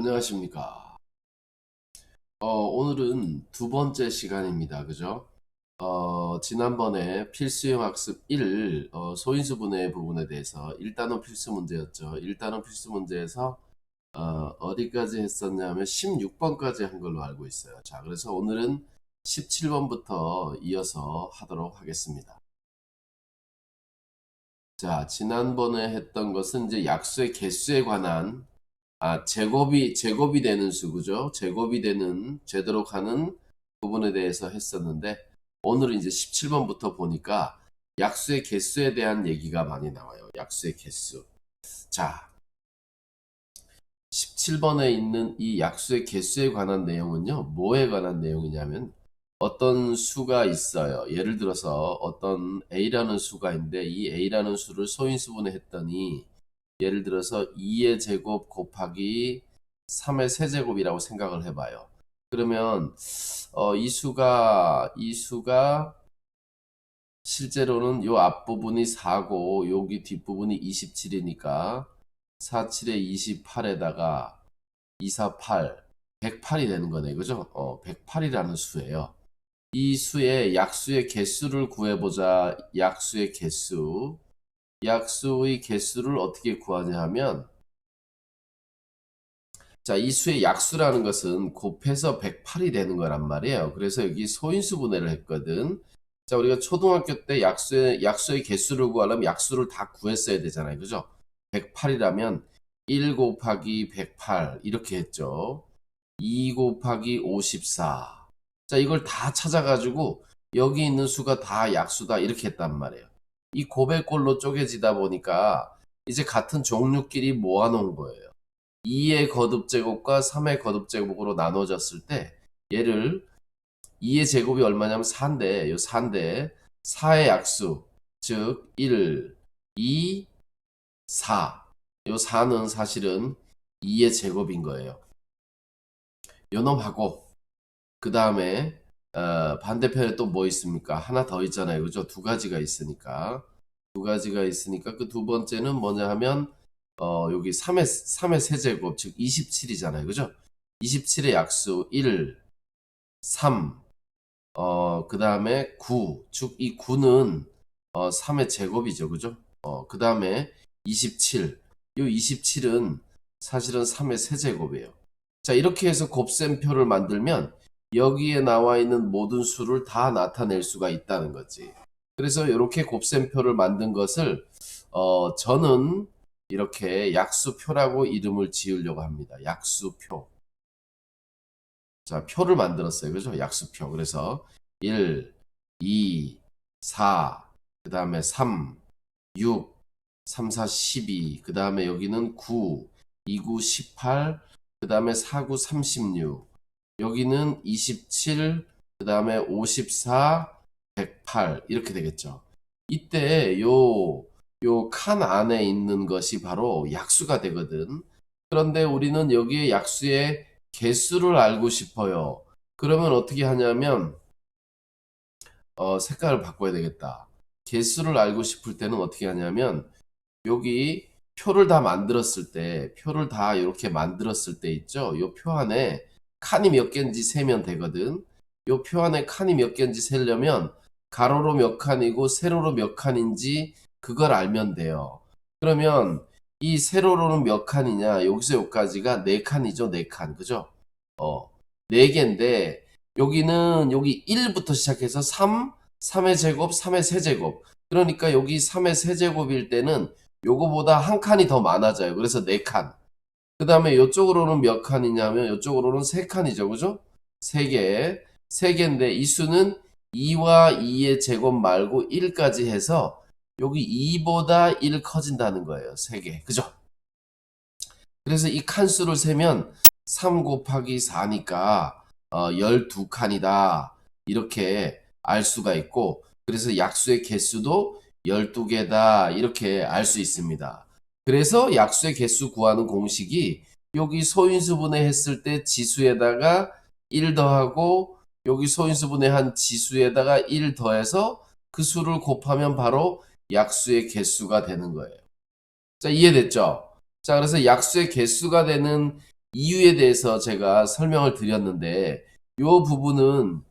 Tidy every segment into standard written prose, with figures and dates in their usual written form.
안녕하십니까. 오늘은 두 번째 시간입니다. 그죠? 지난번에 필수형 학습 1, 소인수분해 부분에 대해서 1단원 필수 문제였죠. 1단원 필수 문제에서, 어디까지 했었냐면 16번까지 한 걸로 알고 있어요. 자, 그래서 오늘은 17번부터 이어서 하도록 하겠습니다. 자, 지난번에 했던 것은 이제 약수의 개수에 관한 제곱이 되는 수, 그죠? 제곱이 되는, 제대로 가는 부분에 대해서 했었는데, 오늘은 이제 17번부터 보니까 약수의 개수에 대한 얘기가 많이 나와요. 약수의 개수. 자, 17번에 있는 이 약수의 개수에 관한 내용은요, 뭐에 관한 내용이냐면, 어떤 수가 있어요. 예를 들어서 어떤 A라는 수가 있는데, 이 A라는 수를 소인수분해 했더니, 예를 들어서 2의 제곱 곱하기 3의 세제곱이라고 생각을 해봐요. 그러면 이 수가 실제로는 요 앞부분이 4고 여기 뒷부분이 27이니까 4, 7에 28에다가 2, 4, 8, 108이 되는 거네. 그죠? 108이라는 수예요. 이 수의 약수의 개수를 구해보자. 약수의 개수. 약수의 개수를 어떻게 구하냐 하면, 자, 이 수의 약수라는 것은 곱해서 108이 되는 거란 말이에요. 그래서 여기 소인수 분해를 했거든. 자, 우리가 초등학교 때 약수의 개수를 구하려면 약수를 다 구했어야 되잖아요. 그죠? 108이라면 1 곱하기 108 이렇게 했죠. 2 곱하기 54. 자, 이걸 다 찾아가지고 여기 있는 수가 다 약수다 이렇게 했단 말이에요. 이 곱의 꼴로 쪼개지다 보니까 이제 같은 종류끼리 모아놓은 거예요. 2의 거듭제곱과 3의 거듭제곱으로 나눠졌을 때 얘를 2의 제곱이 얼마냐면 4인데, 요 4인데 4의 약수, 즉 1, 2, 4. 요 4는 사실은 2의 제곱인 거예요. 요 놈하고 그 다음에 반대편에 또 뭐 있습니까? 하나 더 있잖아요. 그죠? 두 가지가 있으니까. 두 가지가 있으니까 그 두 번째는 뭐냐 하면 여기 3의 세제곱 즉 27이잖아요. 그죠? 27의 약수 1, 3, 그 다음에 9, 즉 이 9는 3의 제곱이죠. 그죠? 그 다음에 27, 이 27은 사실은 3의 세제곱이에요. 자, 이렇게 해서 곱셈표를 만들면 여기에 나와 있는 모든 수를 다 나타낼 수가 있다는 거지. 그래서 이렇게 곱셈표를 만든 것을 저는 이렇게 약수표라고 이름을 지으려고 합니다. 약수표. 자, 표를 만들었어요. 그죠? 약수표. 그래서 1, 2, 4, 그 다음에 3, 6, 3, 4, 12, 그 다음에 여기는 9, 2, 9, 18, 그 다음에 4, 9, 36, 여기는 27, 그 다음에 54, 108 이렇게 되겠죠. 이때 요 칸 안에 있는 것이 바로 약수가 되거든. 그런데 우리는 여기에 약수의 개수를 알고 싶어요. 그러면 어떻게 하냐면 색깔을 바꿔야 되겠다. 개수를 알고 싶을 때는 어떻게 하냐면 여기 표를 다 이렇게 만들었을 때 있죠. 이 표 안에 칸이 몇 개인지 세면 되거든. 이 표 안에 칸이 몇 개인지 세려면 가로로 몇 칸이고 세로로 몇 칸인지 그걸 알면 돼요. 그러면 이 세로로는 몇 칸이냐? 여기서 여기까지가 네 칸이죠, 네 칸. 그죠? 네 개인데 여기는 여기 1부터 시작해서 3, 3의 제곱, 3의 세제곱. 그러니까 여기 3의 세제곱일 때는 요거보다 한 칸이 더 많아져요. 그래서 4칸. 그 다음에 이쪽으로는 몇 칸이냐면 이쪽으로는 3칸이죠. 그죠? 3개. 3개인데 이 수는 2와 2의 제곱 말고 1까지 해서 여기 2보다 1 커진다는 거예요. 3개. 그죠? 그래서 이 칸수를 세면 3 곱하기 4니까 12칸이다. 이렇게 알 수가 있고, 그래서 약수의 개수도 12개다. 이렇게 알 수 있습니다. 그래서 약수의 개수 구하는 공식이 여기 소인수분해 했을 때 지수에다가 1 더하고 여기 소인수분해 한 지수에다가 1 더해서 그 수를 곱하면 바로 약수의 개수가 되는 거예요. 자, 이해됐죠? 자, 그래서 약수의 개수가 되는 이유에 대해서 제가 설명을 드렸는데 요 부분은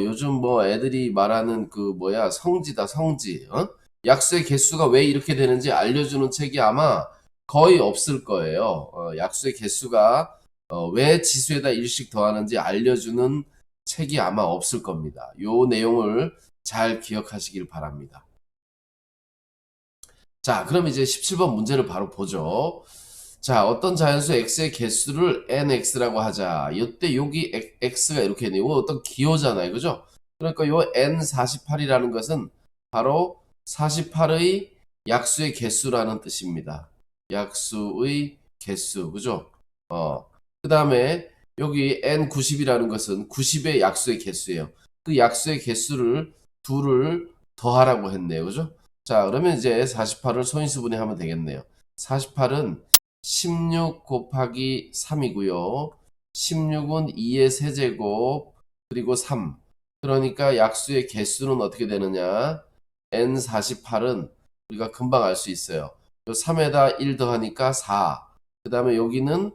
요즘 뭐 애들이 말하는 그 뭐야 성지다 성지 약수의 개수가 왜 이렇게 되는지 알려주는 책이 아마 거의 없을 거예요. 약수의 개수가 왜 지수에다 일씩 더하는지 알려주는 책이 아마 없을 겁니다. 요 내용을 잘 기억하시길 바랍니다. 자, 그럼 이제 17번 문제를 바로 보죠. 자, 어떤 자연수 x의 개수를 nx라고 하자. 이때 여기 x가 이렇게 있네요. 이거 어떤 기호잖아요. 그죠? 그러니까 요 n48이라는 것은 바로 48의 약수의 개수라는 뜻입니다. 약수의 개수. 그죠? 그 다음에 여기 n90이라는 것은 90의 약수의 개수예요. 그 약수의 개수를 둘을 더하라고 했네요. 그죠? 자, 그러면 이제 48을 소인수분해 하면 되겠네요. 48은 16 곱하기 3이고요. 16은 2의 세제곱 그리고 3. 그러니까 약수의 개수는 어떻게 되느냐? n48은 우리가 금방 알 수 있어요. 3에다 1 더하니까 4. 그 다음에 여기는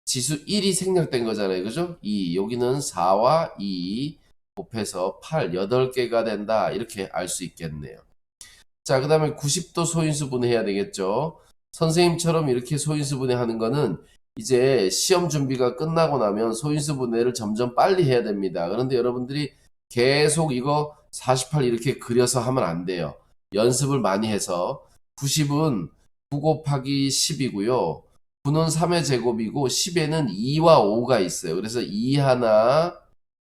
지수 1이 생략된 거잖아요. 그죠? 2. 여기는 4와 2 곱해서 8, 8개가 된다. 이렇게 알 수 있겠네요. 자, 그 다음에 90도 소인수분해 해야 되겠죠. 선생님처럼 이렇게 소인수분해 하는 거는 이제 시험 준비가 끝나고 나면 소인수분해를 점점 빨리 해야 됩니다. 그런데 여러분들이 계속 이거 48 이렇게 그려서 하면 안 돼요. 연습을 많이 해서 90은 9 곱하기 10이고요. 9는 3의 제곱이고 10에는 2와 5가 있어요. 그래서 2 하나,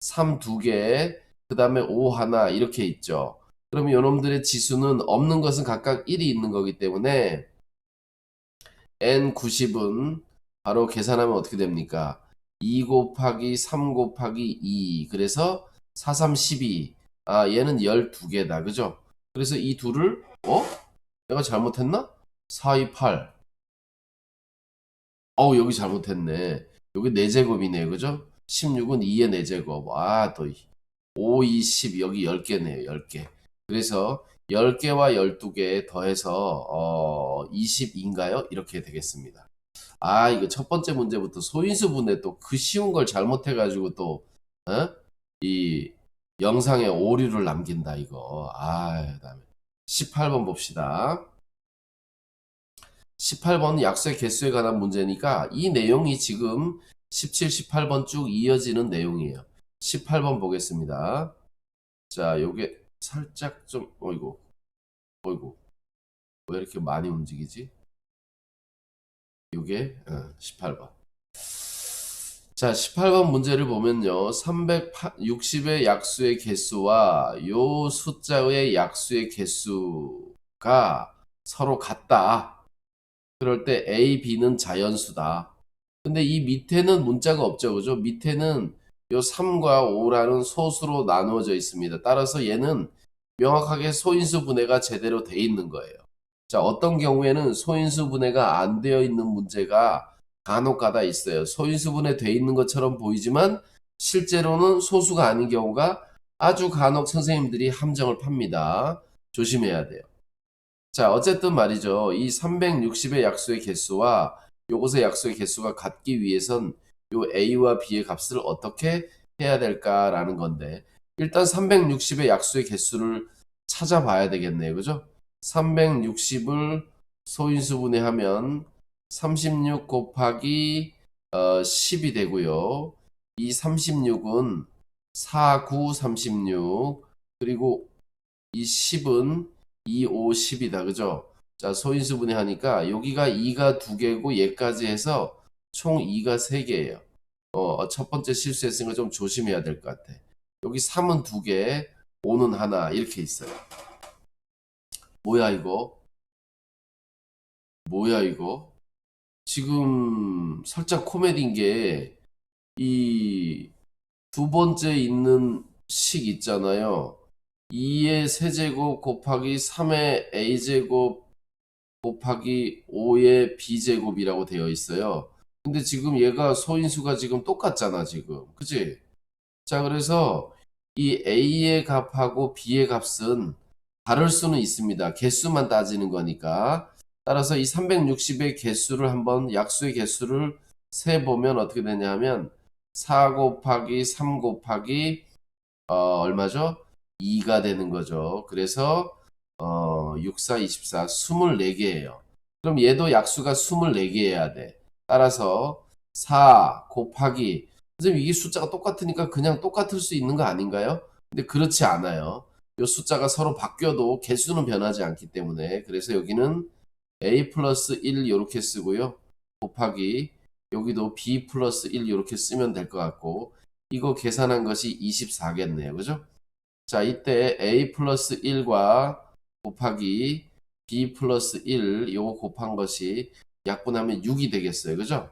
3 두 개, 그 다음에 5 하나 이렇게 있죠. 그러면 요놈들의 지수는 없는 것은 각각 1이 있는 거기 때문에 n90은 바로 계산하면 어떻게 됩니까? 2 곱하기 3 곱하기 2 그래서 4, 3, 12 얘는 12개다 그죠? 그래서 이 둘을 내가 잘못했나? 4, 2, 8 여기 잘못했네. 여기 4제곱이네요 그죠? 16은 2의 4제곱 또 5, 2, 10 여기 10개네요 10개. 그래서 10개와 12개 더해서 20인가요? 이렇게 되겠습니다. 이거 첫 번째 문제부터 소인수분해 또 그 쉬운 걸 잘못해가지고 또 이 영상에 오류를 남긴다 이거. 그다음에 18번 봅시다. 18번은 약수의 개수에 관한 문제니까 이 내용이 지금 17, 18번 쭉 이어지는 내용이에요. 18번 보겠습니다. 자, 요게 살짝 좀 어이구 왜 이렇게 많이 움직이지? 요게 18번. 자, 18번 문제를 보면요. 360의 약수의 개수와 요 숫자의 약수의 개수가 서로 같다. 그럴 때 A, B는 자연수다. 근데 이 밑에는 문자가 없죠. 그죠? 밑에는 요 3과 5라는 소수로 나누어져 있습니다. 따라서 얘는 명확하게 소인수 분해가 제대로 돼 있는 거예요. 자, 어떤 경우에는 소인수 분해가 안 되어 있는 문제가 간혹 가다 있어요. 소인수 분해 돼 있는 것처럼 보이지만 실제로는 소수가 아닌 경우가 아주 간혹 선생님들이 함정을 팝니다. 조심해야 돼요. 자, 어쨌든 말이죠. 이 360의 약수의 개수와 요것의 약수의 개수가 같기 위해선 요 A와 B의 값을 어떻게 해야 될까라는 건데 일단 360의 약수의 개수를 찾아봐야 되겠네요. 그죠? 360을 소인수분해하면 36 곱하기 10이 되고요. 이 36은 4, 9, 36 그리고 이 10은 2, 5, 10이다. 그죠? 자, 소인수분해 하니까 여기가 2가 2개고 얘까지 해서 총 2가 3개예요. 첫 번째 실수했으니까 좀 조심해야 될 것 같아. 여기 3은 2개, 5는 하나 이렇게 있어요. 뭐야 이거? 뭐야 이거? 지금 살짝 코미디인 게 이 두 번째 있는 식 있잖아요. 2의 세제곱 곱하기 3의 a제곱 곱하기 5의 b제곱이라고 되어 있어요. 근데 지금 얘가 소인수가 지금 똑같잖아, 지금. 그치? 자, 그래서 이 a의 값하고 b의 값은 다를 수는 있습니다. 개수만 따지는 거니까. 따라서 이 360의 개수를 한번 약수의 개수를 세보면 어떻게 되냐면 4 곱하기 3 곱하기 얼마죠? 2가 되는 거죠. 그래서 6, 4, 24, 24개예요. 그럼 얘도 약수가 24개여야 돼. 따라서 4 곱하기 선생님 이게 숫자가 똑같으니까 그냥 똑같을 수 있는 거 아닌가요? 근데 그렇지 않아요. 이 숫자가 서로 바뀌어도 개수는 변하지 않기 때문에 그래서 여기는 a 플러스 1 이렇게 쓰고요. 곱하기 여기도 b 플러스 1 이렇게 쓰면 될 것 같고 이거 계산한 것이 24겠네요. 그죠? 자, 이때 a 플러스 1과 곱하기 b 플러스 1 요거 곱한 것이 약분하면 6이 되겠어요. 그죠?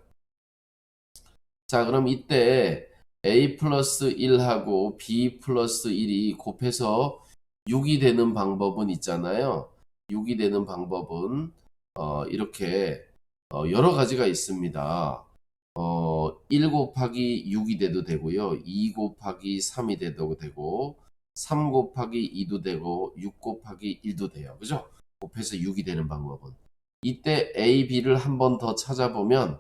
자, 그럼 이때 a 플러스 1하고 b 플러스 1이 곱해서 6이 되는 방법은 있잖아요. 6이 되는 방법은 이렇게 여러 가지가 있습니다. 1 곱하기 6이 돼도 되고요. 2 곱하기 3이 돼도 되고 3 곱하기 2도 되고 6 곱하기 1도 돼요. 그죠? 곱해서 6이 되는 방법은. 이때 A, B를 한 번 더 찾아보면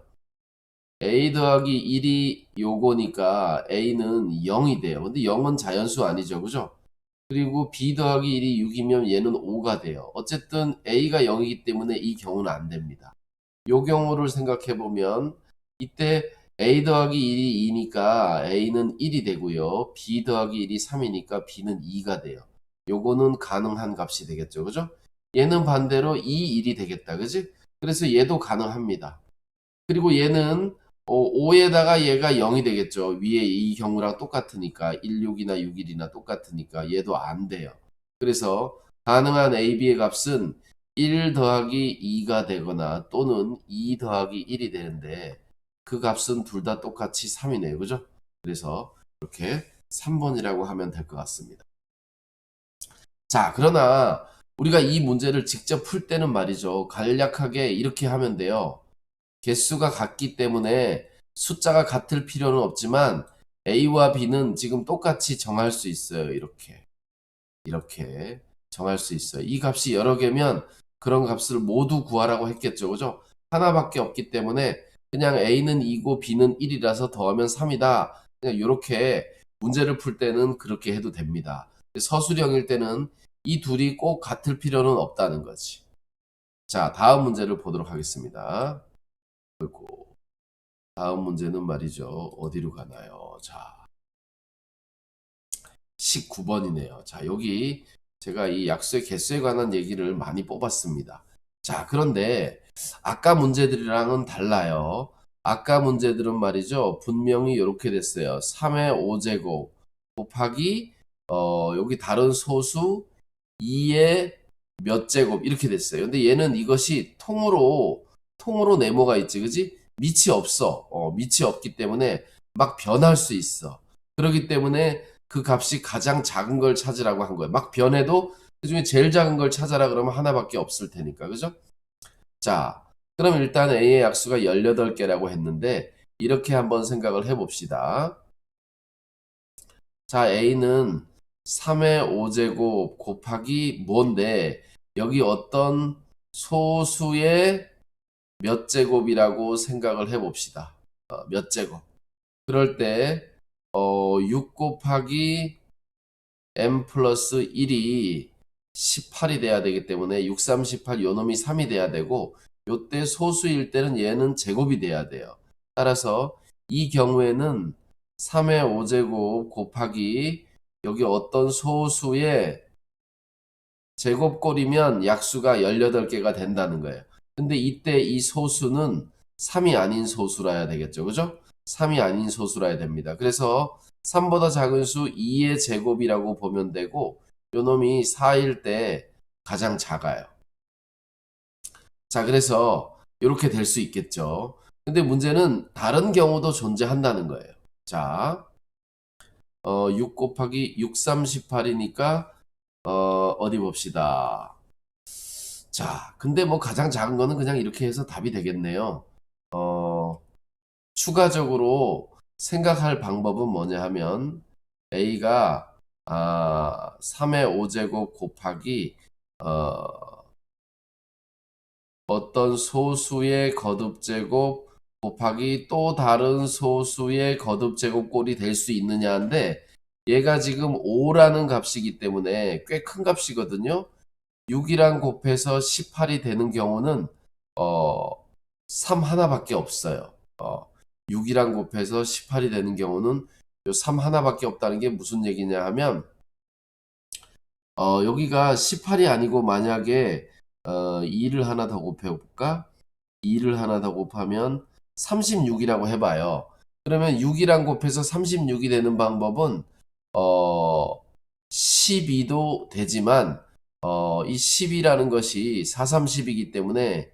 A 더하기 1이 요거니까 A는 0이 돼요. 근데 0은 자연수 아니죠. 그죠? 그리고 B 더하기 1이 6이면 얘는 5가 돼요. 어쨌든 A가 0이기 때문에 이 경우는 안 됩니다. 요 경우를 생각해 보면 이때 A 더하기 1이 2니까 A는 1이 되고요. B 더하기 1이 3이니까 B는 2가 돼요. 요거는 가능한 값이 되겠죠. 그죠? 얘는 반대로 2, 1이 되겠다. 그지? 그래서 얘도 가능합니다. 그리고 얘는 5에다가 얘가 0이 되겠죠. 위에 이 경우랑 똑같으니까 1, 6이나 6, 1이나 똑같으니까 얘도 안 돼요. 그래서 가능한 A, B의 값은 1 더하기 2가 되거나 또는 2 더하기 1이 되는데 그 값은 둘 다 똑같이 3이네요. 그죠? 그래서 이렇게 3번이라고 하면 될 것 같습니다. 자, 그러나 우리가 이 문제를 직접 풀 때는 말이죠. 간략하게 이렇게 하면 돼요. 개수가 같기 때문에 숫자가 같을 필요는 없지만 A와 B는 지금 똑같이 정할 수 있어요. 이렇게 정할 수 있어요. 이 값이 여러 개면 그런 값을 모두 구하라고 했겠죠. 그죠? 하나밖에 없기 때문에 그냥 A는 2고 B는 1이라서 더하면 3이다. 그냥 이렇게 문제를 풀 때는 그렇게 해도 됩니다. 서술형일 때는 이 둘이 꼭 같을 필요는 없다는 거지. 자, 다음 문제를 보도록 하겠습니다. 그리고 다음 문제는 말이죠. 어디로 가나요? 자, 19번이네요. 자, 여기 제가 이 약수의 개수에 관한 얘기를 많이 뽑았습니다. 자, 그런데 아까 문제들이랑은 달라요. 아까 문제들은 말이죠. 분명히 이렇게 됐어요. 3의 5제곱 곱하기 여기 다른 소수 2의 몇 제곱 이렇게 됐어요. 근데 얘는 이것이 통으로 네모가 있지, 그지? 밑이 없어. 밑이 없기 때문에 막 변할 수 있어. 그렇기 때문에 그 값이 가장 작은 걸 찾으라고 한 거예요. 막 변해도 그 중에 제일 작은 걸 찾아라 그러면 하나밖에 없을 테니까. 그죠? 자, 그럼 일단 A의 약수가 18개라고 했는데 이렇게 한번 생각을 해봅시다. 자, A는 3의 5제곱 곱하기 뭔데 여기 어떤 소수의 몇 제곱이라고 생각을 해봅시다. 몇 제곱. 그럴 때 6 곱하기 m 플러스 1이 18이 돼야 되기 때문에 6, 3, 18 요놈이 3이 돼야 되고 요때 소수일 때는 얘는 제곱이 돼야 돼요. 따라서 이 경우에는 3의 5제곱 곱하기 여기 어떤 소수의 제곱꼴이면 약수가 18개가 된다는 거예요. 근데 이때 이 소수는 3이 아닌 소수라야 되겠죠. 그죠? 3이 아닌 소수라야 됩니다. 그래서 3보다 작은 수 2의 제곱이라고 보면 되고 요 놈이 4일 때 가장 작아요. 자, 그래서 이렇게 될 수 있겠죠. 근데 문제는 다른 경우도 존재한다는 거예요. 자, 6 곱하기 6, 38이니까 어디 봅시다. 자, 근데 뭐 가장 작은 거는 그냥 이렇게 해서 답이 되겠네요. 추가적으로 생각할 방법은 뭐냐 하면 A가 3의 5제곱 곱하기 어떤 소수의 거듭제곱 곱하기 또 다른 소수의 거듭제곱 꼴이 될 수 있느냐인데 얘가 지금 5라는 값이기 때문에 꽤 큰 값이거든요. 6이랑 곱해서 18이 되는 경우는 3 하나밖에 없어요. 6이랑 곱해서 18이 되는 경우는 요 3 하나밖에 없다는 게 무슨 얘기냐 하면 여기가 18이 아니고 만약에 2를 하나 더 곱해볼까? 2를 하나 더 곱하면 36이라고 해봐요. 그러면 6이랑 곱해서 36이 되는 방법은 12도 되지만 이 10이라는 것이 4, 30이기 때문에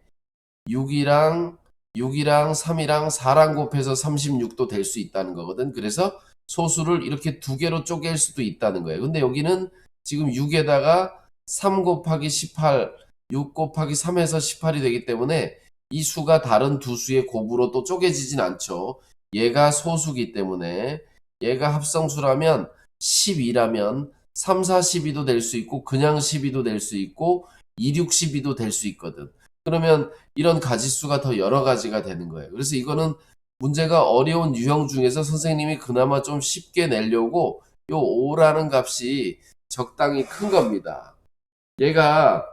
6이랑 3이랑 4랑 곱해서 36도 될 수 있다는 거거든. 그래서 소수를 이렇게 두 개로 쪼갤 수도 있다는 거예요. 근데 여기는 지금 6에다가 3 곱하기 18, 6 곱하기 3에서 18이 되기 때문에 이 수가 다른 두 수의 곱으로 또 쪼개지진 않죠. 얘가 소수기 때문에 얘가 합성수라면 12라면 3, 4, 12도 될 수 있고 그냥 12도 될 수 있고 2, 6, 12도 될 수 있거든. 그러면 이런 가지수가 더 여러 가지가 되는 거예요. 그래서 이거는 문제가 어려운 유형 중에서 선생님이 그나마 좀 쉽게 내려고 요 5라는 값이 적당히 큰 겁니다. 얘가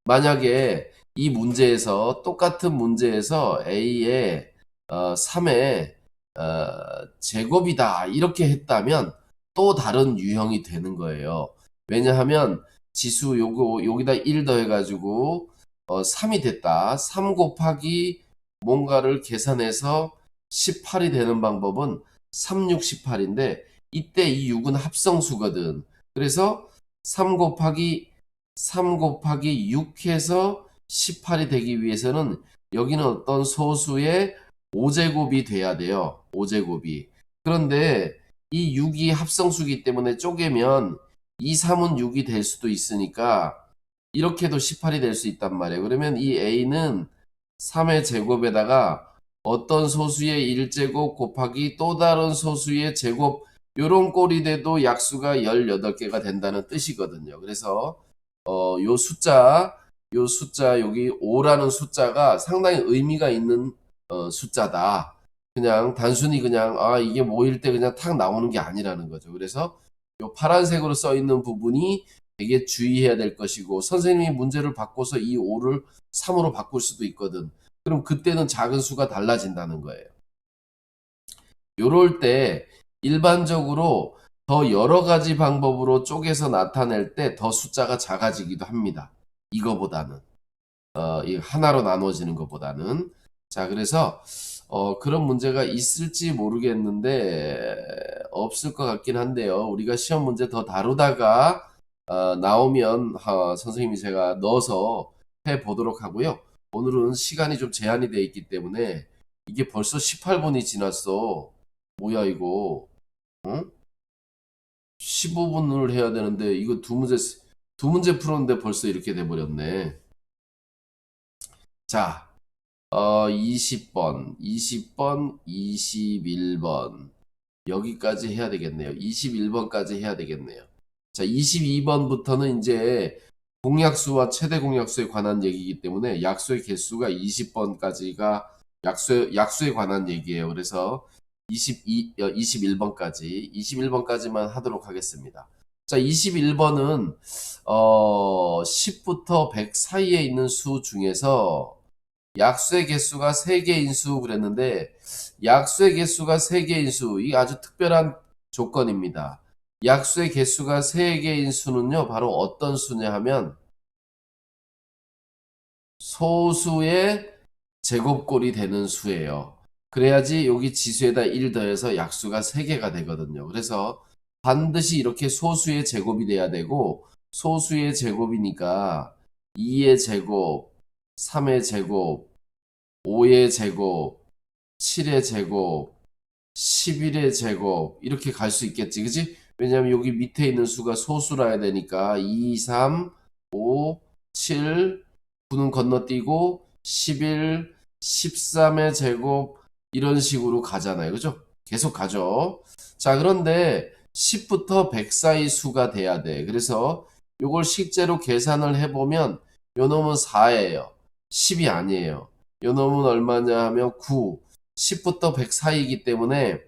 만약에 이 문제에서 똑같은 문제에서 A의 3의 제곱이다 이렇게 했다면 또 다른 유형이 되는 거예요. 왜냐하면 지수 요거 여기다 1 더해가지고 3이 됐다. 3 곱하기 뭔가를 계산해서 18이 되는 방법은 3, 6, 18인데 이때 이 6은 합성수거든. 그래서 3 곱하기 6 해서 18이 되기 위해서는 여기는 어떤 소수의 5제곱이 돼야 돼요. 5제곱이. 그런데 이 6이 합성수기 때문에 쪼개면 2, 3은 6이 될 수도 있으니까 이렇게도 18이 될 수 있단 말이에요. 그러면 이 A는 3의 제곱에다가 어떤 소수의 1제곱 곱하기 또 다른 소수의 제곱 요런 꼴이 돼도 약수가 18개가 된다는 뜻이거든요. 그래서 요 숫자 여기 5라는 숫자가 상당히 의미가 있는 숫자다. 그냥 단순히 그냥 이게 뭐일 때 그냥 탁 나오는 게 아니라는 거죠. 그래서 요 파란색으로 써 있는 부분이 되게 주의해야 될 것이고 선생님이 문제를 바꿔서 이 5를 3으로 바꿀 수도 있거든. 그럼 그때는 작은 수가 달라진다는 거예요. 요럴 때 일반적으로 더 여러 가지 방법으로 쪼개서 나타낼 때 더 숫자가 작아지기도 합니다. 이거보다는. 이 하나로 나눠지는 것보다는. 자, 그래서 그런 문제가 있을지 모르겠는데 없을 것 같긴 한데요. 우리가 시험 문제 더 다루다가 나오면 선생님이 제가 넣어서 해 보도록 하고요. 오늘은 시간이 좀 제한이 돼 있기 때문에 이게 벌써 18분이 지났어. 뭐야 이거? 응? 15분을 해야 되는데 이거 두 문제 풀었는데 벌써 이렇게 돼 버렸네. 자, 20번, 21번 여기까지 해야 되겠네요. 21번까지 해야 되겠네요. 자, 22번부터는 이제 공약수와 최대 공약수에 관한 얘기이기 때문에 약수의 개수가 20번까지가 약수에 관한 얘기예요. 그래서 21번까지만 하도록 하겠습니다. 자, 21번은 10부터 100 사이에 있는 수 중에서 약수의 개수가 3개인 수 그랬는데 약수의 개수가 3개인 수, 이 아주 특별한 조건입니다. 약수의 개수가 3개인 수는요, 바로 어떤 수냐 하면 소수의 제곱꼴이 되는 수예요. 그래야지 여기 지수에다 1 더해서 약수가 3개가 되거든요. 그래서 반드시 이렇게 소수의 제곱이 돼야 되고 소수의 제곱이니까 2의 제곱, 3의 제곱, 5의 제곱, 7의 제곱, 11의 제곱 이렇게 갈 수 있겠지. 그치? 왜냐면 여기 밑에 있는 수가 소수라 해야 되니까 2, 3, 5, 7, 9는 건너뛰고 11, 13의 제곱 이런 식으로 가잖아요. 그죠? 계속 가죠. 자, 그런데 10부터 100 사이 수가 돼야 돼. 그래서 요걸 실제로 계산을 해보면 요 놈은 4예요. 10이 아니에요. 요 놈은 얼마냐 하면 9. 10부터 100 사이이기 때문에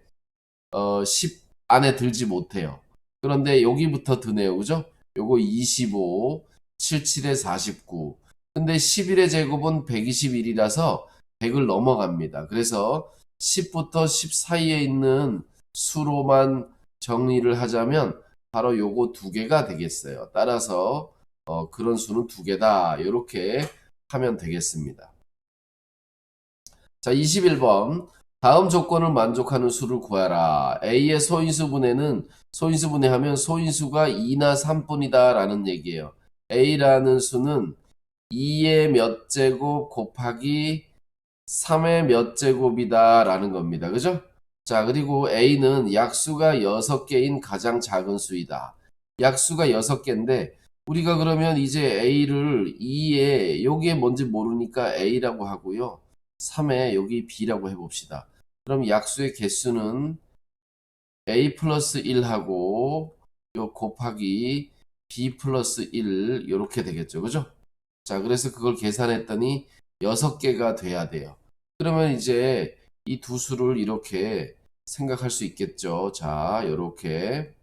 10 안에 들지 못해요. 그런데 여기부터 드네요. 그죠? 요거 25, 77에 49. 근데 11의 제곱은 121이라서 100을 넘어갑니다. 그래서 10부터 10 사이에 있는 수로만 정리를 하자면 바로 요거 두 개가 되겠어요. 따라서 그런 수는 두 개다. 이렇게 하면 되겠습니다. 자, 21번. 다음 조건을 만족하는 수를 구하라. A의 소인수분해는 소인수분해하면 소인수가 2나 3뿐이다 라는 얘기예요. A라는 수는 2의 몇 제곱 곱하기 3의 몇 제곱이다 라는 겁니다. 그죠? 자, 그리고 A는 약수가 6개인 가장 작은 수이다. 약수가 6개인데 우리가 그러면 이제 A를 2에 여기에 뭔지 모르니까 A라고 하고요. 3에 여기 B라고 해봅시다. 그럼 약수의 개수는 A 플러스 1하고 요 곱하기 B 플러스 1 이렇게 되겠죠. 그죠? 자, 그래서 그걸 계산했더니 6개가 돼야 돼요. 그러면 이제 이 두 수를 이렇게 생각할 수 있겠죠. 자, 이렇게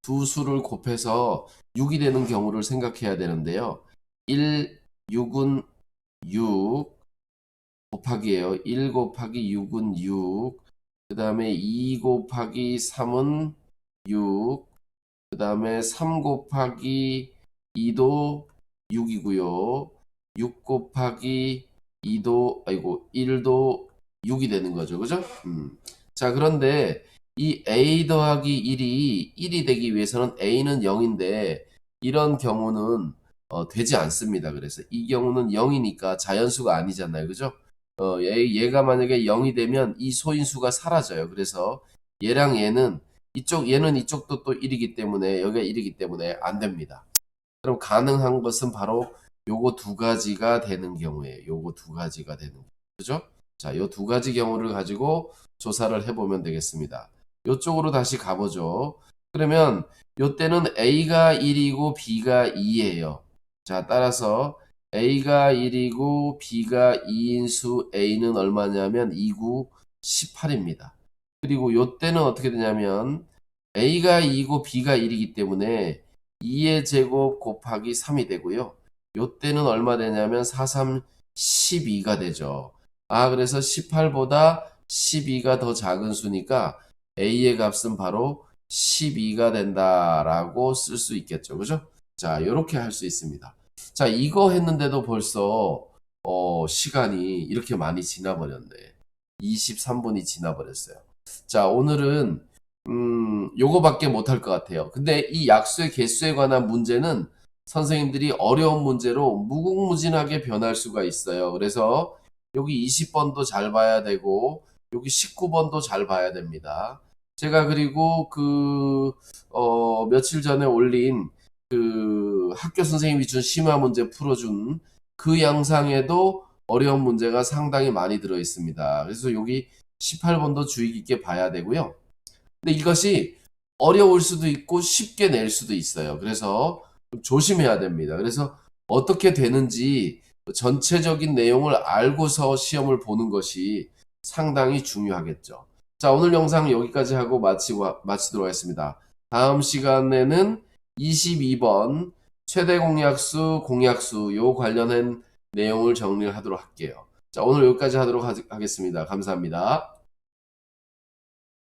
두 수를 곱해서 6이 되는 경우를 생각해야 되는데요. 1, 6은 6 곱하기예요. 1 곱하기 6은 6. 그 다음에 2 곱하기 3은 6. 그 다음에 3 곱하기 2도 6이고요. 6 곱하기 2도, 아이고, 1도 6이 되는 거죠. 그죠? 자, 그런데 이 A 더하기 1이 되기 위해서는 A는 0인데, 이런 경우는 되지 않습니다. 그래서 이 경우는 0이니까 자연수가 아니잖아요. 그죠? 얘가 만약에 0이 되면 이 소인수가 사라져요. 그래서 얘랑 얘는 이쪽도 또 1이기 때문에, 여기가 1이기 때문에 안 됩니다. 그럼 가능한 것은 바로 요거 두 가지가 되는 경우에요. 요거 두 가지가 되는 경우. 그죠? 자, 요 두 가지 경우를 가지고 조사를 해보면 되겠습니다. 요쪽으로 다시 가보죠. 그러면 요때는 A가 1이고 B가 2예요. 자, 따라서 A가 1이고 B가 2인 수 A는 얼마냐면 2구 18입니다. 그리고 요때는 어떻게 되냐면 A가 2고 B가 1이기 때문에 2의 제곱 곱하기 3이 되고요. 요때는 얼마 되냐면 4, 3, 12가 되죠. 아, 그래서 18보다 12가 더 작은 수니까 A의 값은 바로 12가 된다라고 쓸 수 있겠죠. 그죠? 자, 이렇게 할 수 있습니다. 자, 이거 했는데도 벌써 시간이 이렇게 많이 지나버렸네. 23분이 지나버렸어요. 자, 오늘은 요거밖에 못할 것 같아요. 근데 이 약수의 개수에 관한 문제는 선생님들이 어려운 문제로 무궁무진하게 변할 수가 있어요. 그래서 여기 20번도 잘 봐야 되고 여기 19번도 잘 봐야 됩니다. 제가 그리고 며칠 전에 올린 학교 선생님이 준 심화 문제 풀어준 그 영상에도 어려운 문제가 상당히 많이 들어 있습니다. 그래서 여기 18번도 주의 깊게 봐야 되고요. 근데 이것이 어려울 수도 있고 쉽게 낼 수도 있어요. 그래서 좀 조심해야 됩니다. 그래서 어떻게 되는지 전체적인 내용을 알고서 시험을 보는 것이 상당히 중요하겠죠. 자, 오늘 영상 여기까지 하고 마치도록 하겠습니다. 다음 시간에는 22번 최대 공약수 요 관련한 내용을 정리를 하도록 할게요. 자, 오늘 여기까지 하도록 하겠습니다. 감사합니다.